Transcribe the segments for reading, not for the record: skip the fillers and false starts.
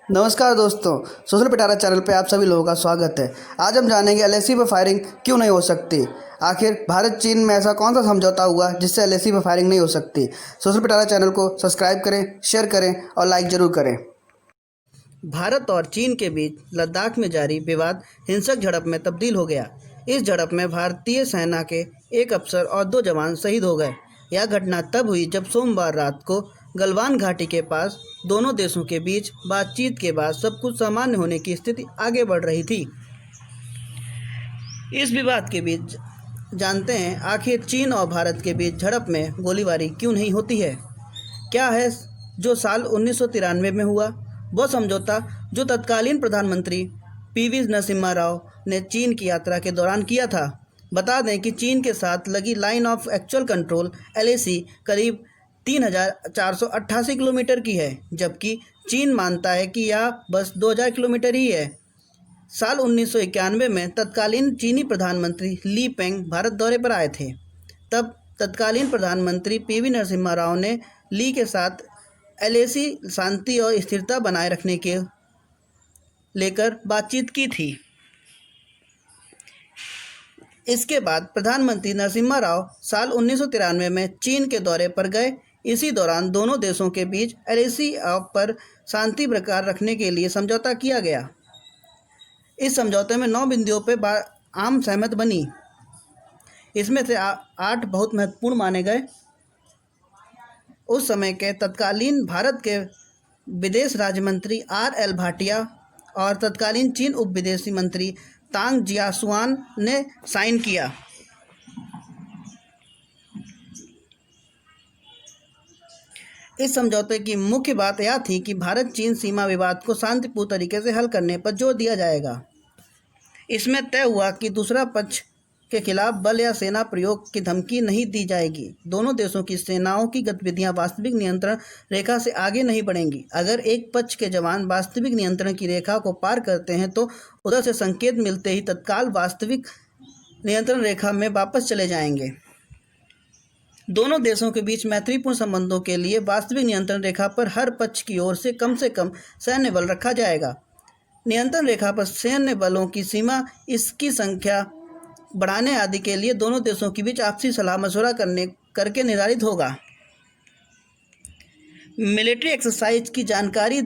नमस्कार दोस्तों, सोशल पिटारा चैनल पे आप सभी लोगों का स्वागत है। आज हम जानेंगे एलएसी पर फायरिंग क्यों नहीं हो सकती। आखिर भारत चीन में ऐसा कौन सा समझौता हुआ जिससे एलएसी पर फायरिंग नहीं हो सकती। सोशल पिटारा चैनल को सब्सक्राइब करें, शेयर करें और लाइक ज़रूर करें। भारत और चीन के बीच लद्दाख में जारी विवाद हिंसक झड़प में तब्दील हो गया। इस झड़प में भारतीय सेना के एक अफसर और 2 जवान शहीद हो गए। यह घटना तब हुई जब सोमवार रात को गलवान घाटी के पास दोनों देशों के बीच बातचीत के बाद सब कुछ सामान्य होने की स्थिति आगे बढ़ रही थी। इस विवाद के बीच जानते हैं आखिर चीन और भारत के बीच झड़प में गोलीबारी क्यों नहीं होती है। क्या है जो साल 1993 में हुआ वह समझौता जो तत्कालीन प्रधानमंत्री पीवी नरसिम्हा राव ने चीन की यात्रा के दौरान किया था। बता दें कि चीन के साथ लगी line of actual control LAC करीब 3,488 किलोमीटर की है, जबकि चीन मानता है कि यह बस 2,000 किलोमीटर ही है। साल 1991 में तत्कालीन चीनी प्रधानमंत्री ली पेंग भारत दौरे पर आए थे। तब तत्कालीन प्रधानमंत्री पीवी नरसिम्हा राव ने ली के साथ LAC शांति और स्थिरता बनाए रखने के लेकर बातचीत की थी। इसके बाद प्रधानमंत्री नरसिम्हा राव साल 1993 में चीन के दौरे पर गए। इसी दौरान दोनों देशों के बीच LAC पर शांति बरकरार रखने के लिए समझौता किया गया। इस समझौते में 9 बिंदुओं पर आम सहमति बनी। इसमें से 8 बहुत महत्वपूर्ण माने गए। उस समय के तत्कालीन भारत के विदेश राज्य मंत्री RL भाटिया और तत्कालीन चीन उप विदेशी मंत्री तांग जियासुआन ने साइन किया। इस समझौते की मुख्य बात यह थी कि भारत चीन सीमा विवाद को शांतिपूर्ण तरीके से हल करने पर जोर दिया जाएगा। इसमें तय हुआ कि दूसरा पक्ष के खिलाफ बल या सेना प्रयोग की धमकी नहीं दी जाएगी। दोनों देशों की सेनाओं की गतिविधियां वास्तविक नियंत्रण रेखा से आगे नहीं बढ़ेंगी। अगर एक पक्ष के जवान वास्तविक नियंत्रण की रेखा को पार करते हैं तो उधर से संकेत मिलते ही तत्काल वास्तविक नियंत्रण रेखा में वापस चले जाएंगे। दोनों देशों के बीच मैत्रीपूर्ण संबंधों के लिए वास्तविक नियंत्रण रेखा पर हर पक्ष की ओर से कम सैन्य बल रखा जाएगा। नियंत्रण रेखा पर सैन्य बलों की सीमा, इसकी संख्या बढ़ाने आदि के लिए दोनों देशों के बीच आपसी सलाह मशवरा करके निर्धारित होगा। मिलिट्री एक्सरसाइज की जानकारी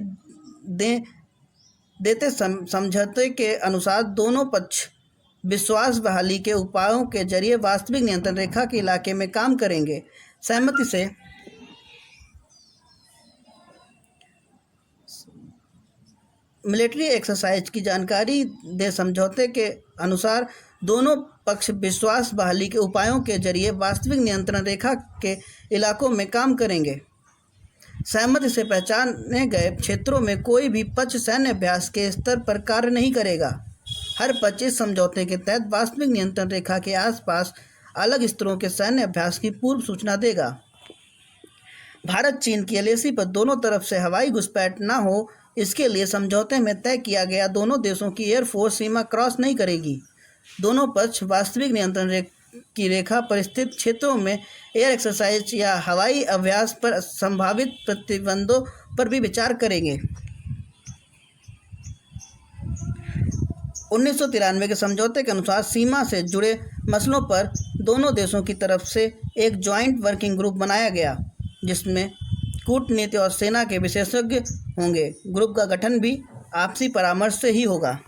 देते समझौते के अनुसार दोनों पक्ष विश्वास बहाली के उपायों के जरिए वास्तविक नियंत्रण रेखा के इलाके में काम करेंगे। सहमति से मिलिट्री एक्सरसाइज की जानकारी दे समझौते के अनुसार दोनों पक्ष विश्वास बहाली के उपायों के जरिए वास्तविक नियंत्रण रेखा के इलाकों में काम करेंगे। सहमति से पहचाने गए क्षेत्रों में कोई भी पक्ष सैन्य अभ्यास के स्तर पर कार्य नहीं करेगा। हर पक्ष इस समझौते के तहत वास्तविक नियंत्रण रेखा के आसपास अलग स्तरों के सैन्य अभ्यास की पूर्व सूचना देगा। भारत चीन की LAC पर दोनों तरफ से हवाई घुसपैठ न हो, इसके लिए समझौते में तय किया गया दोनों देशों की एयरफोर्स सीमा क्रॉस नहीं करेगी। दोनों पक्ष वास्तविक नियंत्रण की रेखा पर स्थित क्षेत्रों में एयर एक्सरसाइज या हवाई अभ्यास पर संभावित प्रतिबंधों पर भी विचार करेंगे। 1993 के समझौते के अनुसार सीमा से जुड़े मसलों पर दोनों देशों की तरफ से एक जॉइंट वर्किंग ग्रुप बनाया गया, जिसमें कूटनीति और सेना के विशेषज्ञ होंगे। ग्रुप का गठन भी आपसी परामर्श से ही होगा।